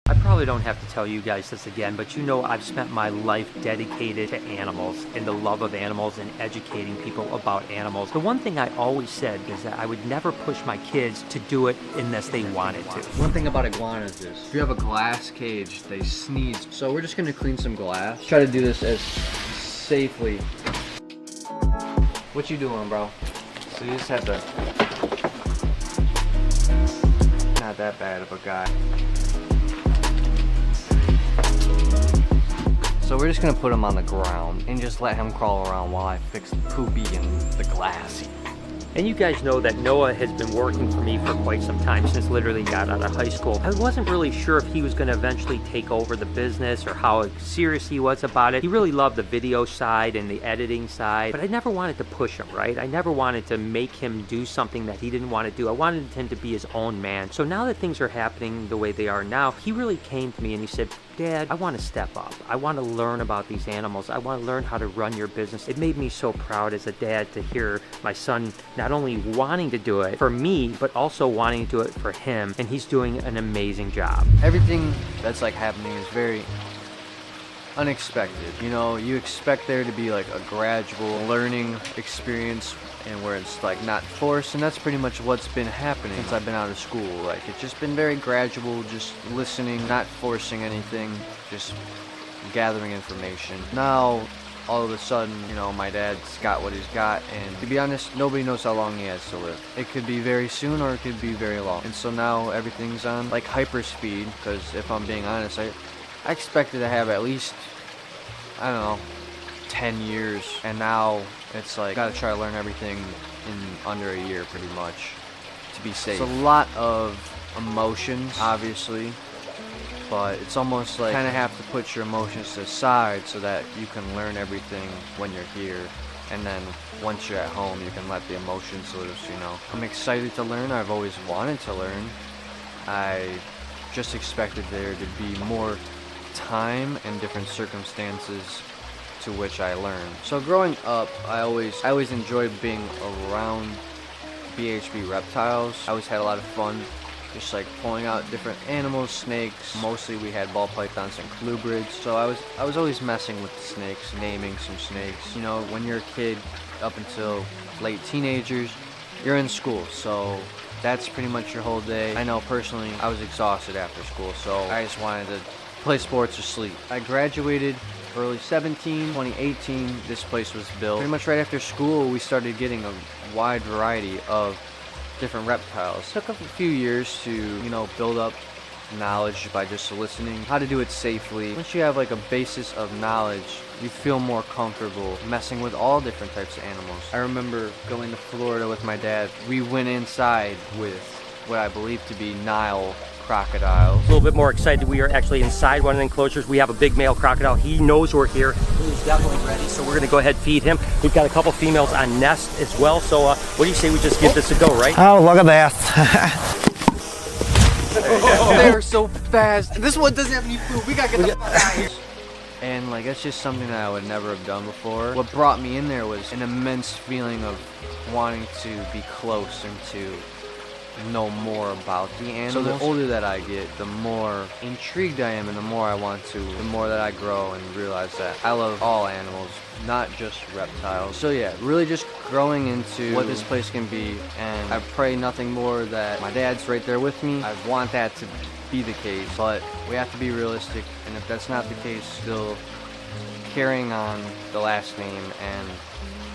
I probably don't have to tell you guys this again, but you know I've spent my life dedicated to animals and the love of animals and educating people about animals. The one thing I always said is that I would never push my kids to do it unless they wanted to. One thing about iguanas is, if you have a glass cage, they sneeze. So we're just gonna clean some glass. Try to do this as safely. What you doing, bro? So you just have to... Not that bad of a guy. So we're just gonna put him on the ground and just let him crawl around while I fix the poopy and the glassy. And you guys know that Noah has been working for me for quite some time, since literally got out of high school. I wasn't really sure if he was going to eventually take over the business or how serious he was about it. He really loved the video side and the editing side, but I never wanted to push him, right? I never wanted to make him do something that he didn't want to do. I wanted him to be his own man. So now that things are happening the way they are now, he really came to me and he said, Dad, I want to step up. I want to learn about these animals. I want to learn how to run your business. It made me so proud as a dad to hear my son not only wanting to do it for me, but also wanting to do it for him. And he's doing an amazing job. Everything that's like happening is very unexpected. You know, you expect there to be like a gradual learning experience and where it's like not forced, and that's pretty much what's been happening since I've been out of school. Like, it's just been very gradual, just listening, not forcing anything, just gathering information. Now, all of a sudden, you know, my dad's got what he's got, and to be honest, nobody knows how long he has to live. It could be very soon or it could be very long. And so now everything's on like hyper speed, because if I'm being honest, I expected to have at least, I don't know, 10 years, and now it's like gotta try to learn everything in under a year pretty much to be safe. It's a lot of emotions, obviously, but it's almost like kind of have to put your emotions to the side so that you can learn everything when you're here, and then once you're at home you can let the emotions loose, you know. I'm excited to learn. I've always wanted to learn. I just expected there to be more time and different circumstances to which I learned. So growing up, I always enjoyed being around BHB reptiles. I always had a lot of fun just like pulling out different animals, snakes. Mostly we had ball pythons and colubrids. So I was always messing with the snakes, naming some snakes. You know, when you're a kid up until late teenagers, you're in school, so that's pretty much your whole day. I know personally I was exhausted after school, so I just wanted to play sports or sleep. I graduated early 2018, this place was built. Pretty much right after school, we started getting a wide variety of different reptiles. It took a few years to, you know, build up knowledge by just listening, how to do it safely. Once you have like a basis of knowledge, you feel more comfortable messing with all different types of animals. I remember going to Florida with my dad. We went inside with what I believe to be Nile crocodiles. A little bit more excited. We are actually inside one of the enclosures. We have a big male crocodile. He knows we're here. He's definitely ready, so we're gonna go ahead and feed him. We've got a couple females on nest as well, so what do you say we just give this a go, right? Oh, look at that. They're so fast. This one doesn't have any food. We gotta get the fuck out of here. And like, that's just something that I would never have done before. What brought me in there was an immense feeling of wanting to be close and to know more about the animals. So the older that I get, the more intrigued I am, and the more I want to, the more that I grow and realize that I love all animals, not just reptiles. So yeah, really just growing into what this place can be, and I pray nothing more that my dad's right there with me. I want that to be the case, but we have to be realistic, and if that's not the case, still carrying on the last name and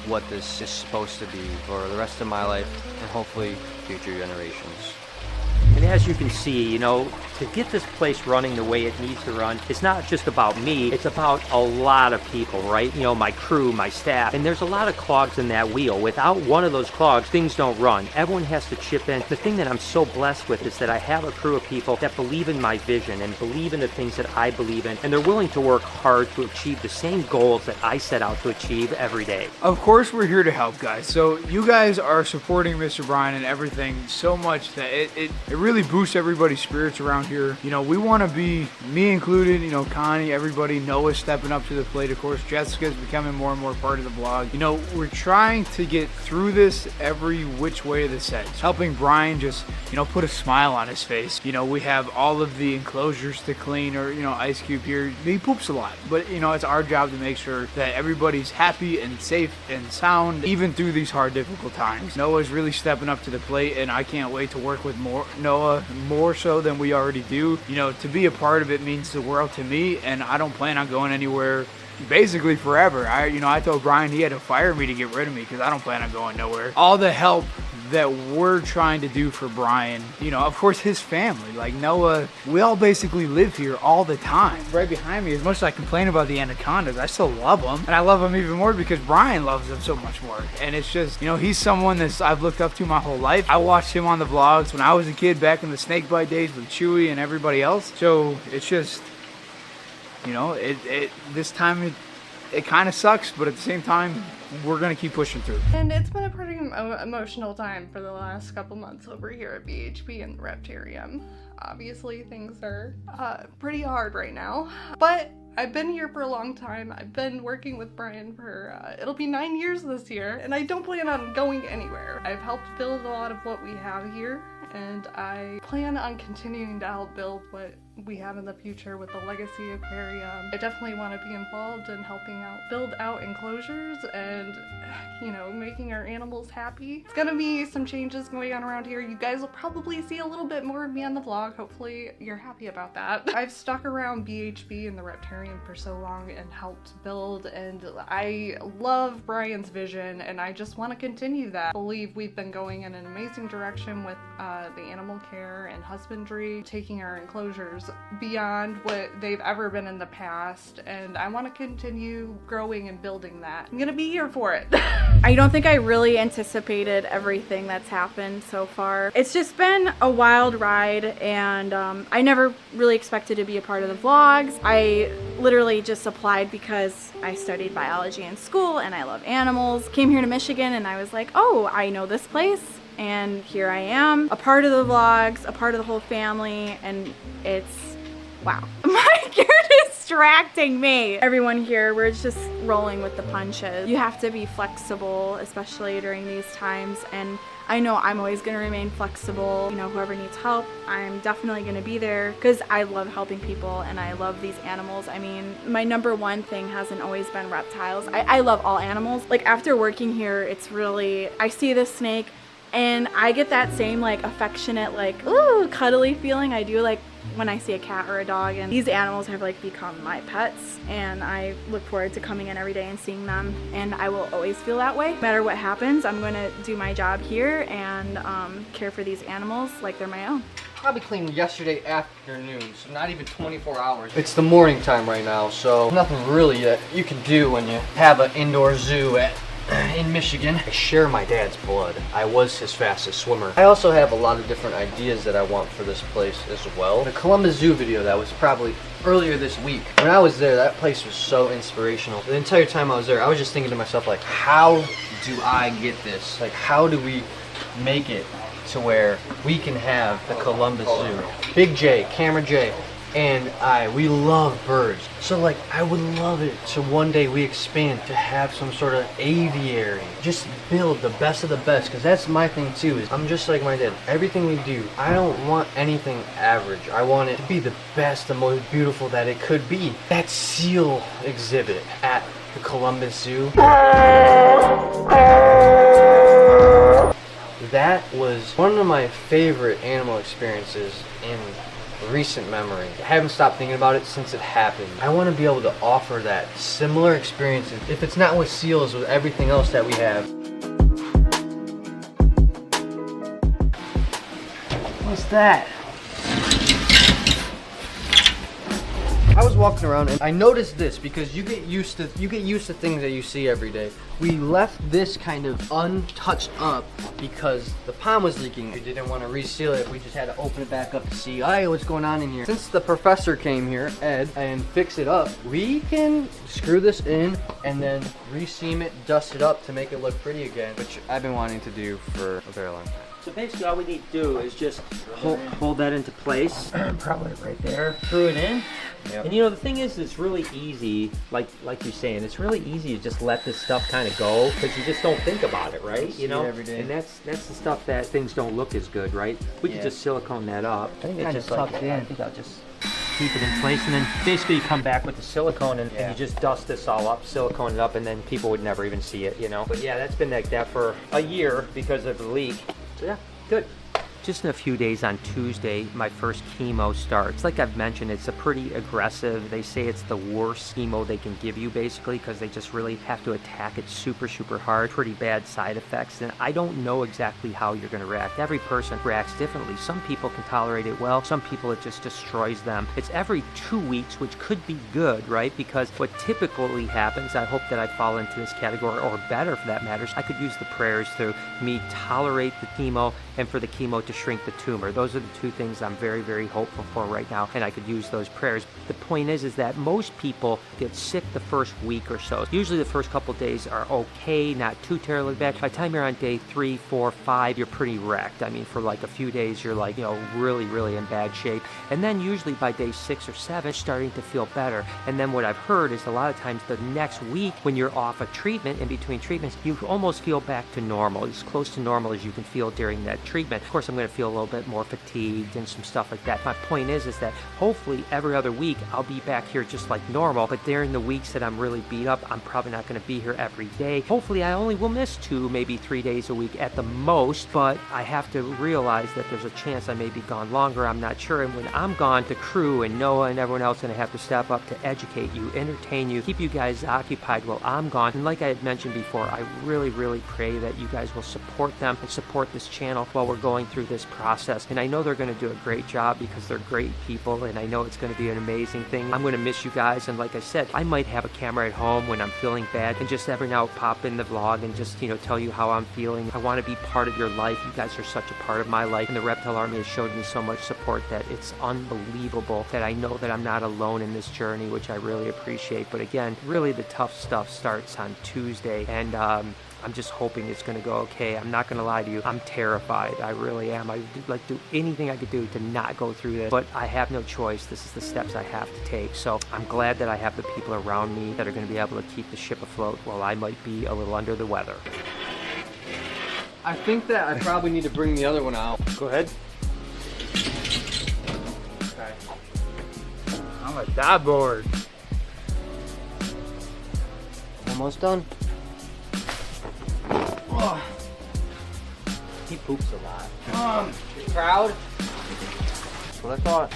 what this is supposed to be for the rest of my life and hopefully future generations. And as you can see, you know, to get this place running the way it needs to run, it's not just about me, it's about a lot of people, right? You know, my crew, my staff, and there's a lot of cogs in that wheel. Without one of those cogs, things don't run. Everyone has to chip in. The thing that I'm so blessed with is that I have a crew of people that believe in my vision and believe in the things that I believe in, and they're willing to work hard to achieve the same goals that I set out to achieve every day. Of course, we're here to help, guys. So you guys are supporting Mr. Brian and everything so much that it really really boost everybody's spirits around here. You know, we want to be, me included, you know, Connie, everybody, Noah stepping up to the plate, of course, Jessica's becoming more and more part of the vlog. You know, we're trying to get through this every which way of the sense, helping Brian just, you know, put a smile on his face. You know, we have all of the enclosures to clean, or, you know, Ice Cube here, he poops a lot, but, you know, it's our job to make sure that everybody's happy and safe and sound, even through these hard, difficult times. Noah's really stepping up to the plate, and I can't wait to work with Noah more so than we already do. You know, to be a part of it means the world to me, and I don't plan on going anywhere basically forever. I told Brian he had to fire me to get rid of me because I don't plan on going nowhere. All the help that we're trying to do for Brian, you know, of course his family, like Noah, we all basically live here all the time. Right behind me, as much as I complain about the anacondas, I still love them, and I love them even more because Brian loves them so much more. And it's just, you know, he's someone that I've looked up to my whole life. I watched him on the vlogs when I was a kid back in the snakebite days with Chewy and everybody else. So it's just, you know, this time it kind of sucks, but at the same time, we're gonna keep pushing through. And it's been a pretty emotional time for the last couple months over here at BHP and the Reptarium. Obviously things are pretty hard right now, but I've been here for a long time. I've been working with Brian for, it'll be 9 years this year, and I don't plan on going anywhere. I've helped build a lot of what we have here, and I plan on continuing to help build what we have in the future with the Legacy Aquarium. I definitely want to be involved in helping out, build out enclosures and, you know, making our animals happy. It's gonna be some changes going on around here. You guys will probably see a little bit more of me on the vlog. Hopefully you're happy about that. I've stuck around BHB and the Reptarium for so long and helped build, and I love Brian's vision, and I just want to continue that. I believe we've been going in an amazing direction with the animal care and husbandry, taking our enclosures beyond what they've ever been in the past, and I want to continue growing and building that. I'm gonna be here for it. I don't think I really anticipated everything that's happened so far. It's just been a wild ride, and I never really expected to be a part of the vlogs. I literally just applied because I studied biology in school and I love animals. Came here to Michigan and I was like, oh, I know this place. And here I am, a part of the vlogs, a part of the whole family, and it's, wow. Mike, you're distracting me. Everyone here, we're just rolling with the punches. You have to be flexible, especially during these times, and I know I'm always gonna remain flexible. You know, whoever needs help, I'm definitely gonna be there because I love helping people and I love these animals. I mean, my number one thing hasn't always been reptiles. I love all animals. Like after working here, it's really, I see this snake, and I get that same like affectionate, like, ooh, cuddly feeling I do like when I see a cat or a dog, and these animals have like become my pets, and I look forward to coming in every day and seeing them, and I will always feel that way. No matter what happens, I'm gonna do my job here and care for these animals like they're my own. Probably cleaned yesterday afternoon, so not even 24 hours. It's the morning time right now, so nothing really that you can do when you have an indoor zoo in Michigan. I share my dad's blood. I was his fastest swimmer. I also have a lot of different ideas that I want for this place as well. The Columbus Zoo video that was probably earlier this week. When I was there, that place was so inspirational. The entire time I was there, I was just thinking to myself, like, how do I get this? Like, how do we make it to where we can have the Columbus Zoo? Big J, Camera J, and we love birds. So like, I would love it to one day we expand to have some sort of aviary. Just build the best of the best, because that's my thing too, is I'm just like my dad. Everything we do, I don't want anything average. I want it to be the best, the most beautiful that it could be. That seal exhibit at the Columbus Zoo, that was one of my favorite animal experiences in recent memory. I haven't stopped thinking about it since it happened. I want to be able to offer that similar experiences, if it's not with seals, with everything else that we have. What's that? I was walking around and I noticed this, because you get used to things that you see every day. We left this kind of untouched up because the pond was leaking. We didn't want to reseal it. We just had to open it back up to see, hey, what's going on in here. Since the professor came here, Ed, and fixed it up, we can screw this in and then reseam it, dust it up to make it look pretty again, which I've been wanting to do for a very long time. So basically all we need to do is just hold that into place. Probably right there. Screw it in. Yep. And you know, the thing is, it's really easy, like you're saying, it's really easy to just let this stuff kind of go because you just don't think about it, right? You know, every day. and that's the stuff that things don't look as good, right? We can just silicone that up. I think it's just tucked like, in. I think I'll just keep it in place, and then basically you come back with the silicone and you just dust this all up, silicone it up, and then people would never even see it, you know. But yeah, that's been like that for a year because of the leak. So yeah, good. Just in a few days on Tuesday, my first chemo starts. Like I've mentioned, it's a pretty aggressive, they say it's the worst chemo they can give you basically because they just really have to attack it super, super hard. Pretty bad side effects, and I don't know exactly how you're going to react. Every person reacts differently. Some people can tolerate it well, some people it just destroys them. It's every 2 weeks, which could be good, right? Because what typically happens, I hope that I fall into this category, or better for that matter, I could use the prayers to me tolerate the chemo and for the chemo to shrink the tumor. Those are the two things I'm very, very hopeful for right now, and I could use those prayers. The point is that most people get sick the first week or so. Usually the first couple days are okay, not too terribly bad. By the time you're on day 3, 4, 5, you're pretty wrecked. I mean, for like a few days, you're like, you know, really, really in bad shape. And then usually by day 6 or 7, starting to feel better. And then what I've heard is a lot of times the next week, when you're off a treatment, in between treatments, you almost feel back to normal, as close to normal as you can feel during that treatment. Of course, I'm going to feel a little bit more fatigued and some stuff like that. My point is that hopefully every other week I'll be back here just like normal, but during the weeks that I'm really beat up, I'm probably not going to be here every day. Hopefully I only will miss 2, maybe 3 days a week at the most, but I have to realize that there's a chance I may be gone longer. I'm not sure, and when I'm gone, the crew and Noah and everyone else is going to have to step up to educate you, entertain you, keep you guys occupied while I'm gone. And like I had mentioned before, I really, really pray that you guys will support them and support this channel while we're going through this process. And I know they're going to do a great job because they're great people, and I know it's going to be an amazing thing. I'm going to miss you guys, and like I said, I might have a camera at home when I'm feeling bad and just every now pop in the vlog and just, you know, tell you how I'm feeling. I want to be part of your life. You guys are such a part of my life, and the Reptile Army has showed me so much support that it's unbelievable, that I know that I'm not alone in this journey, which I really appreciate. But again, really the tough stuff starts on Tuesday, and I'm just hoping it's going to go okay. I'm not going to lie to you. I'm terrified. I really am. I'd like to do anything I could do to not go through this, but I have no choice. This is the steps I have to take. So I'm glad that I have the people around me that are going to be able to keep the ship afloat while I might be a little under the weather. I think that I probably need to bring the other one out. Go ahead. Okay. I'm a die board. Almost done. He poops a lot. You proud? That's what I thought.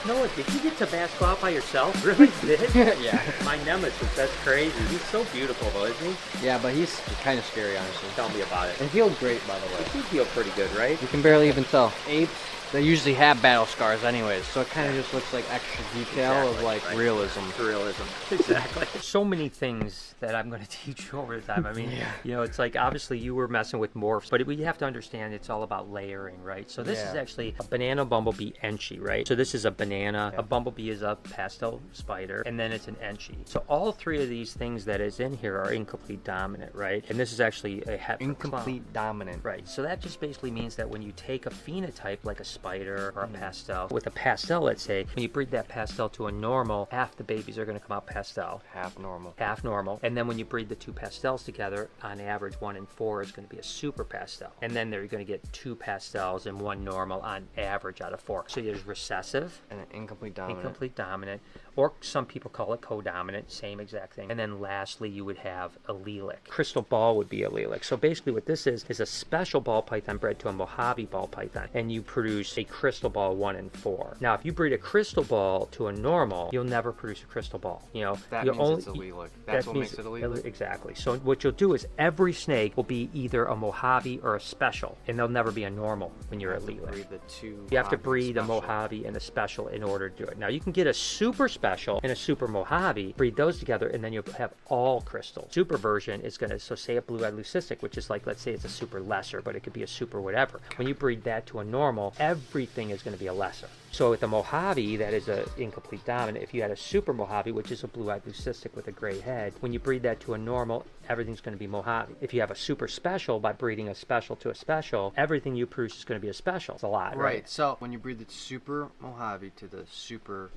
Noah, did you get Tabasco out by yourself? Really did? Yeah. My nemesis, that's crazy. He's so beautiful though, isn't he? Yeah, but he's kind of scary, honestly. Tell me about it. It feels great, by the way. You feel pretty good, right? You can barely even tell. Apes, they usually have battle scars anyways, so it kind of just looks like extra detail of like realism. Realism. Exactly. So many things that I'm going to teach you over the time. I mean, you know, it's like obviously you were messing with morphs, but we have to understand it's all about layering, right? So this is actually a banana bumblebee enchi, right? So this is a banana, a bumblebee is a pastel spider, and then it's an enchi. So all 3 of these things that is in here are incomplete dominant, right? And this is actually a Incomplete dominant. Right, so that just basically means that when you take a phenotype like a spider or a pastel, with a pastel, let's say, when you breed that pastel to a normal, half the babies are going to come out pastel. Half normal. Half normal. And then when you breed the 2 pastels together, on average 1 in 4 is going to be a super pastel. And then they're going to get 2 pastels and 1 normal on average out of 4. So there's recessive, And an incomplete dominant. incomplete dominant, or some people call it codominant, same exact thing. And then lastly, you would have allelic. Crystal ball would be allelic. So basically what this is a special ball python bred to a Mojave ball python, and you produce a crystal ball 1 in 4. Now, if you breed a crystal ball to a normal, you'll never produce a crystal ball. You know, That you'll means it's allelic. That's what makes it allelic? Exactly. So what you'll do is every snake will be either a Mojave or a special, and they'll never be a normal when you're allelic. Breed the 2. You have to breed a Mojave and a special in order to do it. Now, you can get a super special and a super Mojave, breed those together, and then you'll have all crystals. Super version is going to, so say a blue-eyed leucistic, which is like, let's say it's a super lesser, but it could be a super whatever. When you breed that to a normal, everything is going to be a lesser. So with the Mojave, that is a incomplete dominant. If you had a super Mojave, which is a blue-eyed leucistic with a gray head, when you breed that to a normal, everything's going to be Mojave. If you have a super special, by breeding a special to a special, everything you produce is going to be a special. It's a lot, right? So when you breed the super Mojave to the super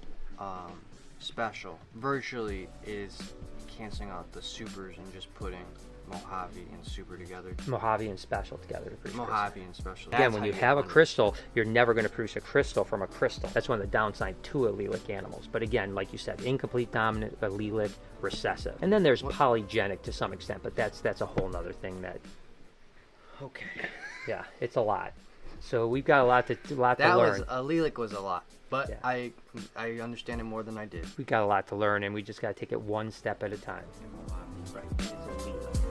special, virtually is canceling out the supers and just putting Mojave and super together. Mojave and special together to produce Mojave and special. Again, when you have a crystal, you're never going to produce a crystal from a crystal. That's one of the downsides to allelic animals. But again, like you said, incomplete dominant, allelic, recessive. And then there's polygenic to some extent, but that's a whole nother thing that... Okay. Yeah, it's a lot. So we've got a lot to learn. Allelic was a lot, but Yeah. I understand it more than I did. We got a lot to learn, and we just got to take it one step at a time. Right. It's allelic.